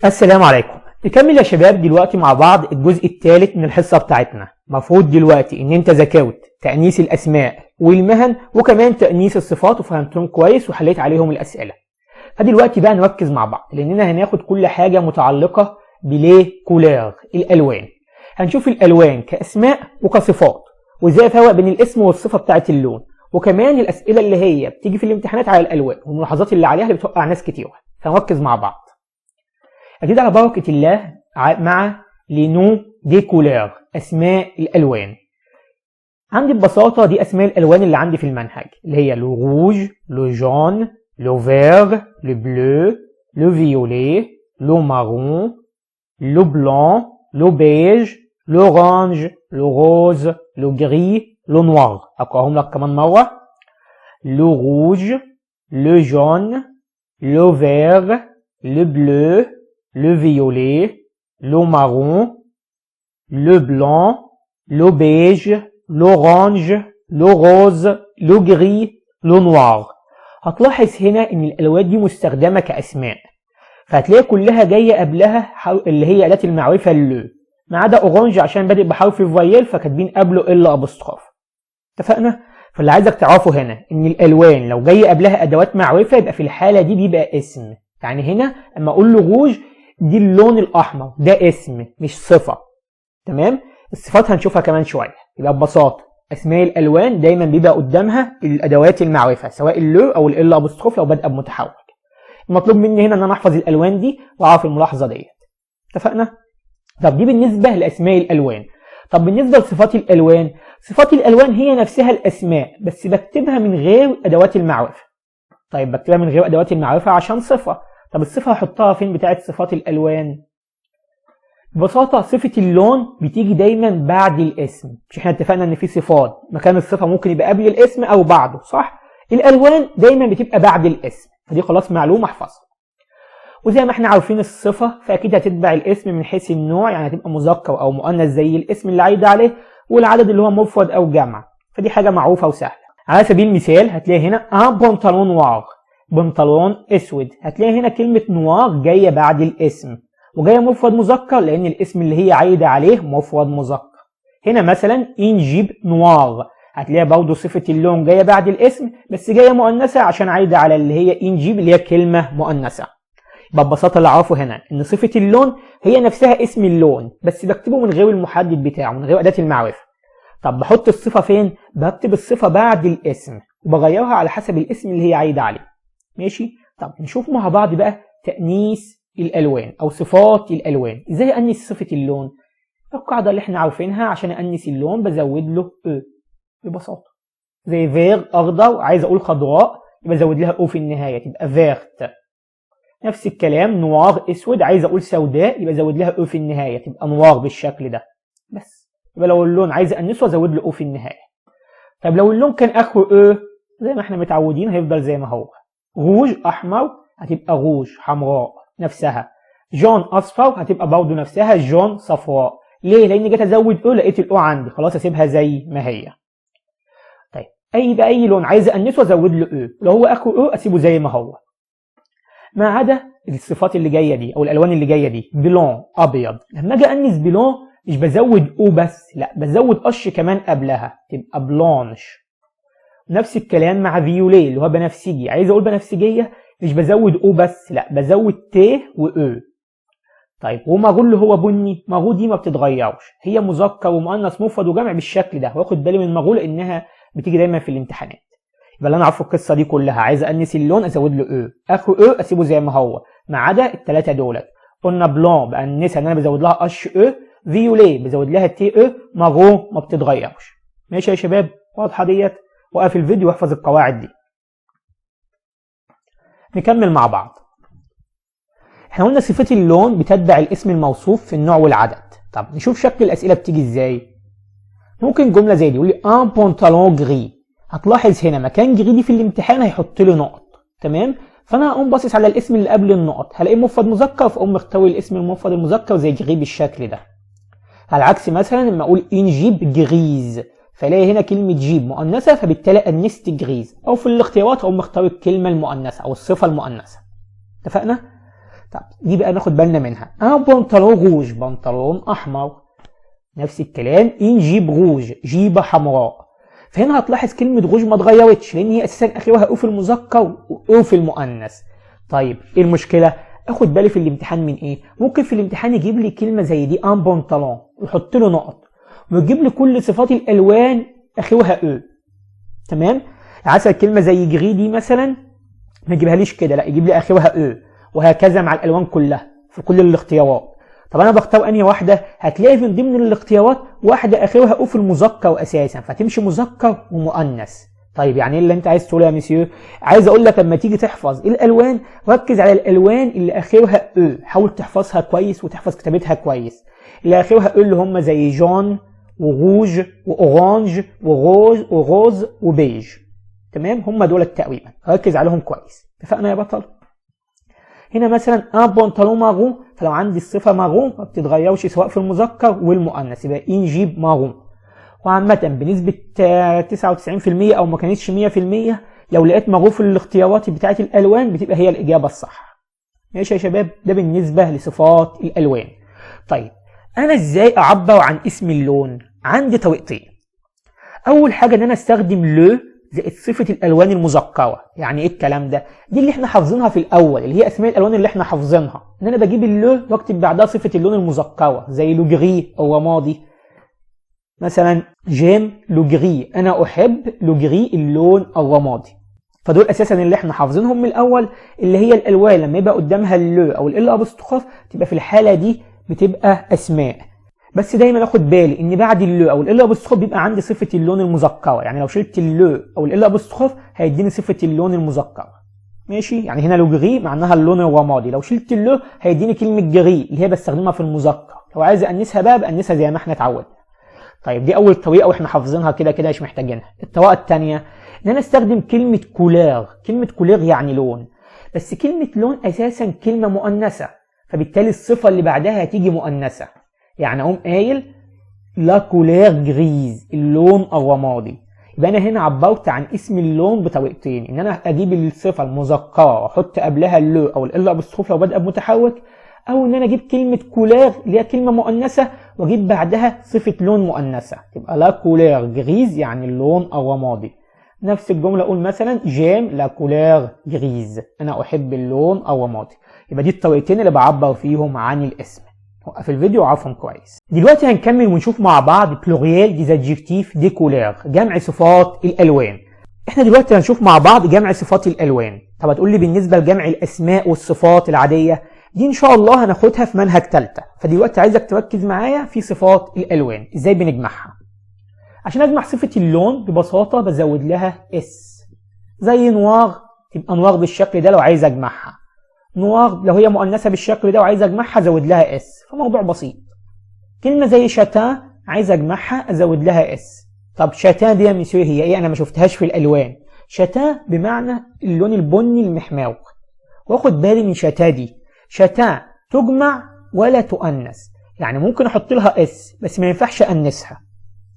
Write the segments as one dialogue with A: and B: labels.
A: السلام عليكم. نكمل يا شباب دلوقتي مع بعض الجزء الثالث من الحصة بتاعتنا. مفروض دلوقتي ان انت ذاكرت تأنيث الاسماء والمهن وكمان تأنيث الصفات وفهمتهم كويس وحليت عليهم الاسئلة. فدلوقتي بقى نركز مع بعض لاننا هناخد كل حاجة متعلقة بليه كولير الالوان. هنشوف الالوان كاسماء وكصفات وازاي افرق بين الاسم والصفة بتاعت اللون، وكمان الاسئلة اللي هي بتيجي في الامتحانات على الالوان والملاحظات اللي عليها اللي بتوقع ناس كتير. فنركز مع بعض. أكيد على بركة الله مع لي نو دي كولير أسماء الألوان. عندي ببساطة دي أسماء الألوان اللي عندي في المنهج اللي هي لو روج، لو جون، لو فير، لو بلو، لو فيولي، لو مارون، لو بلان، لو بيج، لو اورانج، لو روز، لو جري، لو نوار. أقراهم لك كمان مرة: لو روج، لو جون، لو فير، لو بلو، le violet, le marron, le blanc, le beige, l'orange, le rose, le gris, le noir. هتلاحظ هنا ان الالوان دي مستخدمة كاسماء، فهتلاقي كلها جاية قبلها اللي هي اداة المعرفة اللو، ما عدا اورانج عشان بادئ بحرف الفيال فكاتبين قبله الا ابوستروف. اتفقنا؟ فاللي عايزك تعرفه هنا ان الالوان لو جاية قبلها ادوات معرفة يبقى في الحالة دي بيبقى اسم. يعني هنا اما اقول له روج دي اللون الاحمر، ده اسم مش صفه. تمام؟ الصفات هنشوفها كمان شويه. يبقى ببساطه اسماء الالوان دايما بيبقى قدامها الادوات المعرفه سواء اللو او ال ابوستروف لو بادئه بمتحرك. المطلوب مني هنا ان انا احفظ الالوان دي واعرف الملاحظه ديت. اتفقنا؟ طب دي بالنسبه لاسماء الالوان. طب بالنسبه لصفات الالوان، صفات الالوان هي نفسها الاسماء بس بكتبها من غير ادوات المعرفه. طيب بكتبها من غير ادوات المعرفه عشان صفه. طب الصفة هحطها فين بتاعت صفات الألوان؟ ببساطة صفة اللون بتيجي دايما بعد الاسم. مش احنا اتفقنا ان في صفات مكان الصفة ممكن يبقى قبل الاسم او بعده، صح؟ الألوان دايما بتبقى بعد الاسم، فدي خلاص معلومة احفظها. وزي ما احنا عارفين الصفة فأكيد هتتبع الاسم من حيث النوع، يعني هتبقى مذكر أو مؤنث زي الاسم اللي عايد عليه، والعدد اللي هو مفرد أو جمع، فدي حاجة معروفة وسهلة. على سبيل المثال هتلاقي هنا ان بنطلون نوار، بنطلون اسود. هتلاقي هنا كلمة نوار جاية بعد الاسم وجاية مفرد مذكر لان الاسم اللي هي عايدة عليه مفرد مذكر. هنا مثلا انجيب نوار، هتلاقي برضه صفة اللون جاية بعد الاسم بس جاية مؤنثة عشان عايدة على اللي هي انجيب اللي هي كلمة مؤنثة. يبقى ببساطة اللي اعرفه هنا ان صفة اللون هي نفسها اسم اللون بس بكتبه من غير المحدد بتاعه، من غير أداة المعرفة. طب بحط الصفة فين؟ بكتب الصفة بعد الاسم وبغيرها على حسب الاسم اللي هي عايدة عليه. ماشي؟ طب نشوف مع بعض بقى تأنيث الألوان أو صفات الألوان. إزاي أنث صفة اللون؟ القاعدة اللي إحنا عارفينها عشان أنث اللون بزود له أو ببساطة. زي فير أخضر، عايز أقول خضراء يبقى أزود لها أو في النهاية تبقى فيرت. نفس الكلام نوار أسود، عايز أقول سوداء يبقى أزود لها أو في النهاية تبقى نوار بالشكل ده. بس يبقى لو اللون عايز أنثه أزود له أو في النهاية. طب لو اللون كان آخره أو زي ما إحنا متعودين هيفضل زي ما هو. روج احمر هتبقى روج حمراء نفسها، جون اصفر هتبقى برضه نفسها جون صفراء. ليه؟ لان جيت ازود او لقيت الاو عندي خلاص اسيبها زي ما هي. طيب اي لون عايز انسه ازود له او، لو هو اخره او اسيبه زي ما هو. ما عدا الصفات اللي جايه دي او الالوان اللي جايه دي. بلون ابيض، لما اجي انس بلون مش بزود او بس، لا بزود قش كمان قبلها تبقى بلانش. نفس الكلام مع فيولي اللي هو بنفسجي، عايز اقول بنفسجيه مش بزود او بس، لا بزود ت واو. طيب ومارو اللي هو بني، مارو دي ما بتتغيرش، هي مذكر ومؤنث مفرد وجمع بالشكل ده، واخد بالي من مارو لانها بتيجي دايما في الامتحانات. يبقى اللي انا عارفه القصه دي كلها عايز انس اللون ازود له او، اخره او اسيبه زي ما هو ما عدا الثلاثه دولت. قلنا بلون بانسها ان انا بزود لها قش او، فيولي بزود لها تي او، مارو ما بتتغيرش. ماشي يا شباب؟ واضحه ديت؟ وقف الفيديو واحفظ القواعد دي. نكمل مع بعض. احنا قلنا صفات اللون بتتبع الاسم الموصوف في النوع والعدد. طب نشوف شكل الاسئله بتيجي ازاي. ممكن جمله زي دي يقول لي ان بونتالون جري، هتلاحظ هنا مكان جري دي في الامتحان هيحط لي نقط. تمام؟ فانا هقوم باصص على الاسم اللي قبل النقط هلاقيه مفرد مذكر فاقوم مختار الاسم المفرد المذكر زي جري بالشكل ده. على العكس مثلا لما اقول انجيب جريز فلاقي هنا كلمة جيب مؤنثة فبالتالي أنست جريز، أو في الاختيارات أقوم مختار الكلمة المؤنثة أو الصفة المؤنثة. اتفقنا؟ طب دي بقى ناخد بالنا منها. ان بنطلون روج، بنطلون احمر. نفس الكلام ان جيب روج، جيبه حمراء. فهنا هتلاحظ كلمه روج ما اتغيرتش لان هي اساسا اخرها او في المذكر واو في المؤنث. طيب ايه المشكله؟ اخد بالي في الامتحان من ايه؟ ممكن في الامتحان يجيب لي كلمه زي دي ان بنطلون ويحط له نقط ويجيب لي كل صفات الالوان اخرها او. تمام؟ عسل كلمه زي جري دي مثلا ما يجيبهاليش كده، لا يجيب لي اخرها او، وهكذا مع الالوان كلها في كل الاختيارات. طب انا بختار انهي واحده؟ هتلاقي من ضمن الاختيارات واحده اخرها او في المذكر اساسا، فتمشي مذكر ومؤنث. طيب يعني ايه اللي انت عايز تقوله يا مسيو؟ عايز اقول لك لما تيجي تحفظ الالوان ركز على الالوان اللي اخرها او، حاول تحفظها كويس وتحفظ كتابتها كويس. اللي اخرها او اللي هم زي جون وروج واورانج وغوز وبيج. تمام؟ هم دول تقريبا، ركز عليهم كويس. اتفقنا يا بطل؟ هنا مثلا ان بنطلون مارون، فلو عندي الصفه مارون ما بتتغيرش سواء في المذكر والمؤنث، يبقى ان جيب مارون. وعامه بنسبه 99% او ما كانتش 100%، لو لقيت مارون في الاختيارات بتاعه الالوان بتبقى هي الاجابه الصح. ماشي يا شباب؟ ده بالنسبه لصفات الالوان. طيب انا ازاي اعبر عن اسم اللون؟ عندي طريقتين. اول حاجه ان انا استخدم لو زائد صفه الالوان المذكره. يعني ايه الكلام ده؟ دي اللي احنا حافظينها في الاول، اللي هي اسماء الالوان اللي احنا حافظينها، ان انا بجيب اللو واكتب بعدها صفه اللون المذكره زي لو جري او رمادي. مثلا جيم لو جري، انا احب لو جري اللون الرمادي. فدول اساسا اللي احنا حافظينهم من الاول، اللي هي الالوان لما يبقى قدامها اللو او ال ابوستروف تبقى في الحاله دي بتبقى اسماء. بس دايما اخد بالي ان بعد اللو او ال ابوستروف بيبقى عندي صفه اللون المذكره، يعني لو شلت اللو او ال ابوستروف هيديني صفه اللون المذكره. ماشي؟ يعني هنا لو جري معناها اللون الرمادي، لو شلت اللو هيديني كلمه جري اللي هي بستخدمها في المذكر، لو عايز انسها بقى بانسها زي ما احنا اتعودنا. طيب دي اول طريقه واحنا حافظينها كده كده مش محتاجينها. الطريقه الثانيه ان انا استخدم كلمه كولير. كلمه كولير يعني لون، بس كلمه لون اساسا كلمه مؤنثه، فبالتالي الصفه اللي بعدها هتيجي مؤنثه. يعني اقوم قايل لا كولير جريز، اللون الرمادي. يبقى انا هنا عبرت عن اسم اللون بطريقتين، ان انا اجيب الصفه المذكره واحط قبلها اللو او ال ابوستروف لو بادئه بمتحرك، او ان انا اجيب كلمه كولير اللي هي كلمه مؤنثه واجيب بعدها صفه لون مؤنثه، تبقى لا كولير جريز يعني اللون الرمادي. نفس الجمله اقول مثلا جيم لا كولير جريز، انا احب اللون الرمادي. يبقى دي الطريقتين اللي بعبر فيهم عن الاسم. وقف الفيديو وعرفهم كويس. دلوقتي هنكمل ونشوف مع بعض بلوريال ديز ادجكتيف دي كولير، جمع صفات الالوان. احنا دلوقتي هنشوف مع بعض جمع صفات الالوان. طب هتقول لي بالنسبه لجمع الاسماء والصفات العاديه دي ان شاء الله هناخدها في منهج ثالثه، فدلوقتي عايزك تركز معايا في صفات الالوان ازاي بنجمعها. عشان اجمع صفه اللون ببساطه بزود لها اس، زي نوار تبقى نوار بالشكل ده لو عايز اجمعها، نوار لو هي مؤنثه بالشكل ده وعايز اجمعها ازود لها اس، فموضوع بسيط. كلمه زي شاتان عايز اجمعها ازود لها اس. طب شاتان دي يا مسيو هي ايه؟ انا ما شفتهاش في الالوان. شاتان بمعنى اللون البني المحمر، واخد بالي من شاتان دي. شاتان تجمع ولا تؤنث، يعني ممكن احط لها اس بس ما ينفعش انسها.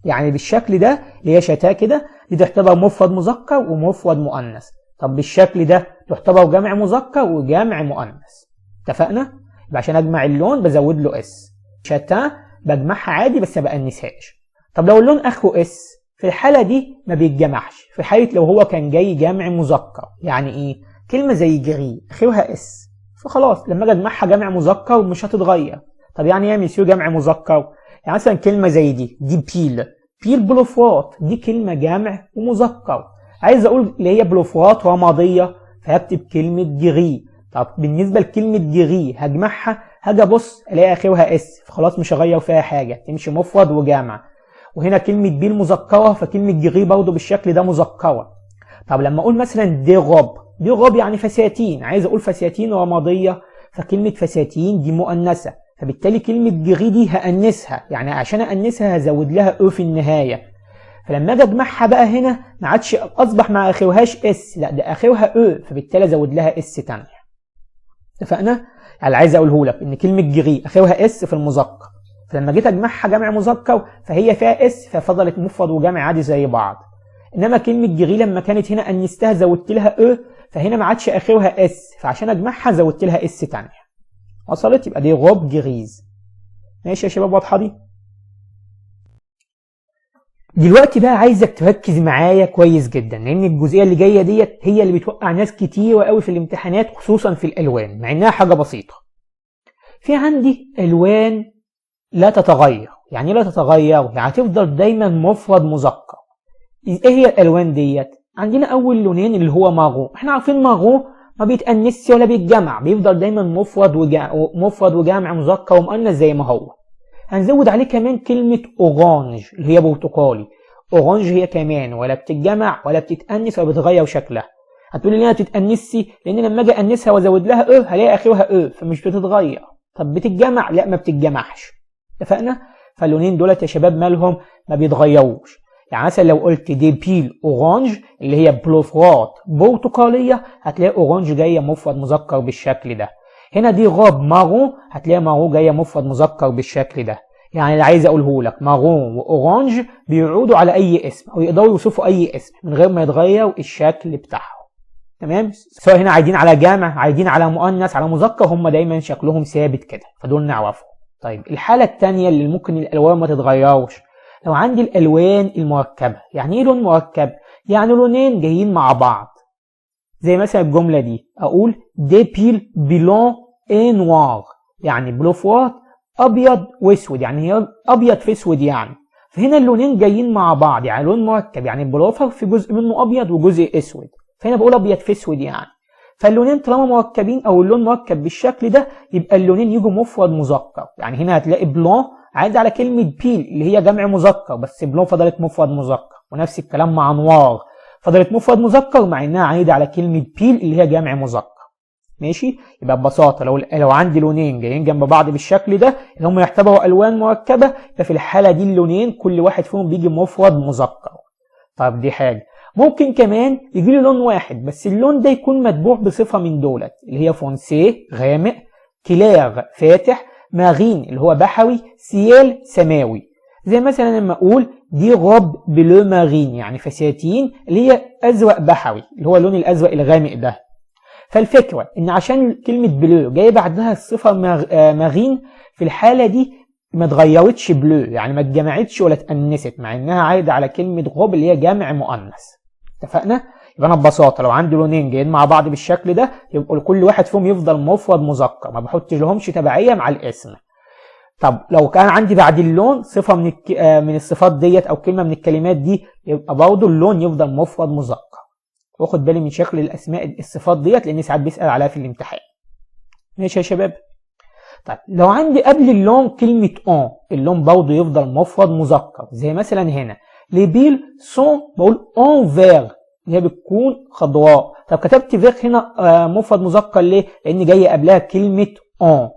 A: يعني بالشكل ده اللي هي شاتان كده دي تعتبر مفرد مذكر ومفرد مؤنث. طب بالشكل ده تعتبر جمع مذكر وجمع مؤنث. اتفقنا؟ يبقى عشان اجمع اللون بزود له اس. شاتان بجمعها عادي بس ما بأنسهاش. طب لو اللون اخره اس في الحاله دي ما بيتجمعش، في حاله لو هو كان جاي جمع مذكر. يعني ايه؟ كلمه زي جري اخرها اس، فخلاص لما اجي اجمعها جمع مذكر مش هتتغير. طب يعني ايه يا ميسيو جمع مذكر؟ يعني مثلا كلمه زي دي بيل، بيل بلوفرات، دي كلمه جمع ومذكر. عايز اقول اللي هي بلوفرات رماديه فهكتب كلمه جري. طب بالنسبه لكلمه جري هجمعها، هاجي ابص الاقي اخرها اس، فخلاص مش هغير فيها حاجه، تمشي مفرد وجمع. وهنا كلمه بيل مذكره فكلمه جري برضه بالشكل ده مذكره. طب لما اقول مثلا دي غاب، دي غاب يعني فساتين، عايز اقول فساتين رماديه فكلمه فساتين دي مؤنثه، فبالتالي كلمه جري دي هانسها، يعني عشان انسها هزود لها او في النهايه. فلما اجي اجمعها بقى هنا ما عادش اصبح مع اخرهاش اس، لا ده اخرها او، فبالتالي ازود لها اس ثانيه. اتفقنا؟ يعني عايز اقوله لك ان كلمه جري اخرها اس في المذكر، فلما جيت اجمعها جمع مذكر فهي فيها اس ففضلت مفرد وجمع عادي زي بعض. انما كلمه جري لما كانت هنا انستها زودت لها او، فهنا ما عادش اخرها اس، فعشان اجمعها زودت لها اس ثانيه. وصلت؟ يبقى دي غوب جريز. ماشي يا شباب، واضحه دي؟ دلوقتي بقى عايزك تركز معايا كويس جدا، لان الجزئيه اللي جايه ديت هي اللي بتوقع ناس كتير قوي في الامتحانات، خصوصا في الالوان، مع انها حاجه بسيطه. في عندي الوان لا تتغير. يعني لا تتغير؟ يعني هتفضل دايما مفرد مذكر. ايه هي الالوان ديت؟ عندنا اول لونين اللي هو مارون. احنا عارفين مارون ما بيتأنسش ولا بيتجمع، بيفضل دايما مفرد وجمع مذكر ومؤنث زي ما هو. هنزود عليه كمان كلمة اورانج اللي هي برتقالي. اورانج هي كمان ولا بتتجمع ولا بتتأنس ولا بتغير شكلها. هتقولي ليه ما بتتأنسش؟ لان لما اجي انسها وازود لها هلاقي اخرها فمش بتتغير. طب بتتجمع؟ لا، ما بتتجمعش. اتفقنا؟ فاللونين دولت يا شباب مالهم؟ ما بيتغيروش. يعني مثلا لو قلت دي بيل اورانج اللي هي بلوفرات برتقاليه، هتلاقي اورانج جايه مفرد مذكر بالشكل ده. هنا دي غاب مارون، هتلاقي مارون جايه مفرد مذكر بالشكل ده. يعني اللي عايز اقوله لك مارون واورانج بيعودوا على اي اسم او يقدروا يوصفوا اي اسم من غير ما يتغير الشكل بتاعهم. تمام؟ سواء هنا عايدين على جمع، عايدين على مؤنث، على مذكر، هم دايما شكلهم ثابت كده، فدول نعرفهم. طيب الحاله الثانيه اللي ممكن الالوان ما تتغيرش، لو عندي الالوان المركبه. يعني ايه لون مركب؟ يعني لونين جايين مع بعض. زي مثلا الجمله دي، اقول دي بيل بلون اي نوار، يعني بلوفوات ابيض واسود، يعني هي ابيض في اسود يعني. فهنا اللونين جايين مع بعض، يعني لون مركب، يعني البلوفر في جزء منه ابيض وجزء اسود، فهنا بقول ابيض في اسود يعني. فاللونين طالما مركبين او اللون مركب بالشكل ده، يبقى اللونين يجوا مفرد مذكر. يعني هنا هتلاقي بلون عايد على كلمة بيل اللي هي جمع مذكر، بس بلون فضلت مفرد مذكر، ونفس الكلام مع نوار فضلت مفرد مذكر مع انها عايدة على كلمة بيل اللي هي جمع مذكر. ماشي؟ يبقى ببساطة لو عندي لونين جايين جنب بعض بالشكل ده اللي هم يعتبروا الوان مركبة، ففي الحالة دي اللونين كل واحد فيهم بيجي مفرد مذكر. طب دي حاجة. ممكن كمان يجي لي لون واحد بس اللون ده يكون متبوع بصفة من دولت اللي هي فونسي غامق، كلير فاتح، مارين اللي هو بحوي، سيال سماوي. زي مثلا لما اقول دي غوب بلو مارين، يعني فساتين اللي هي ازرق بحوي اللي هو اللون الازرق الغامق ده. فالفكرة ان عشان كلمة بلو جاي بعدها الصفة مارين، في الحالة دي ما اتغيرتش بلو، يعني ما اتجمعتش ولا اتأنست، مع انها عايدة على كلمة غوب اللي هي جمع مؤنث. اتفقنا؟ يبقى انا ببساطه لو عندي لونين جايين مع بعض بالشكل ده، يبقى كل واحد فيهم يفضل مفرد مذكر، ما بحطش لهمش تبعيه مع الاسم. طب لو كان عندي بعد اللون صفه من الصفات ديت او كلمه من الكلمات دي، يبقى برضه اللون يفضل مفرد مذكر. واخد بالي من شكل الاسماء الصفات ديت لان ساعات بيسال عليها في الامتحان. ماشي يا شباب؟ طيب لو عندي قبل اللون كلمه اللون برضه يفضل مفرد مذكر. زي مثلا هنا ليبيل سون، بقول اون فير اللي هي بتكون خضراء. طب كتبت فير هنا مفرد مذكر ليه؟ لان جايه قبلها كلمه اون.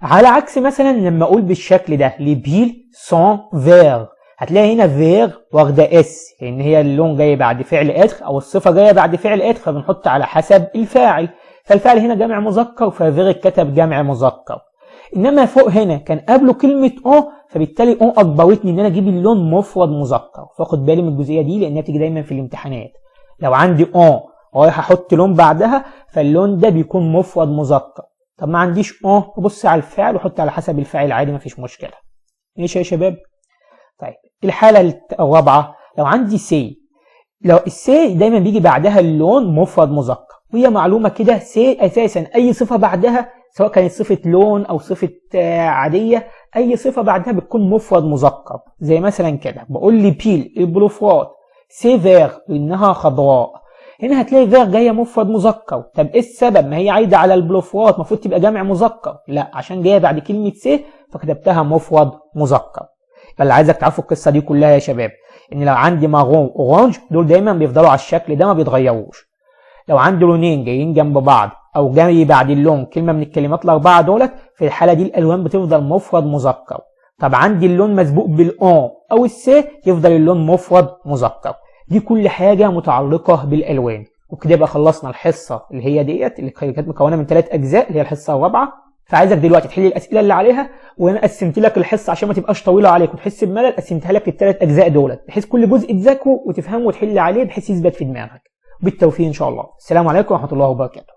A: على عكس مثلا لما اقول بالشكل ده ليبيل سون فير، هتلاقي هنا فير واخده اس لان هي اللون جاي بعد فعل اتر او الصفه جايه بعد فعل اتر، فبنحط على حسب الفاعل. فالفاعل هنا جمع مذكر ففير اتكتب جمع مذكر. انما فوق هنا كان قبله كلمه فبالتالي اجبرتني ان انا اجيب اللون مفرد مذكر. فاخد بالي من الجزئيه دي لانها بتيجي دايما في الامتحانات. لو عندي رايح احط لون بعدها فاللون ده بيكون مفرد مذكر. طب ما عنديش ابص على الفاعل واحط على حسب الفاعل عادي، مفيش مشكله. ماشي يا شباب؟ طيب الحاله الرابعه لو عندي سي. لو السي دايما بيجي بعدها اللون مفرد مذكر، وهي معلومه كده سي اساسا اي صفه بعدها سواء كانت صفه لون او صفه عاديه، اي صفه بعدها بتكون مفرد مذكر. زي مثلا كده بقول لي بيل البلوفرات سي فير وانها خضراء، هنا هتلاقي فير جايه مفرد مذكر. طب ايه السبب؟ ما هي عايده على البلوفرات، المفروض تبقى جمع مذكر، لا عشان جايه بعد كلمه سي فكتبتها مفرد مذكر. فاللي عايزك تعرفوا القصه دي كلها يا شباب ان لو عندي مارون اورانج دول دايما بيفضلوا على الشكل ده ما بيتغيروش. لو عندي لونين جايين جنب بعض او جاي بعد اللون كلمه من الكلمات الاربعه دولت، في الحاله دي الالوان بتفضل مفرد مذكر. طب عندي اللون مسبوق بالاون او السي يفضل اللون مفرد مذكر. دي كل حاجه متعلقه بالالوان. وكده يبقى خلصنا الحصه اللي هي ديت اللي كانت مكونه من 3 اجزاء اللي هي الحصه الرابعه. فعايزك دلوقتي تحل الاسئله اللي عليها، وانا قسمت لك الحصه عشان ما تبقاش طويله عليك وتحس بملل، قسمتها لك لل3 اجزاء دولت بحيث كل جزء تذاكره وتفهمه وتحل عليه بحيث يثبت في دماغك. بالتوفيق ان شاء الله. السلام عليكم ورحمه الله وبركاته.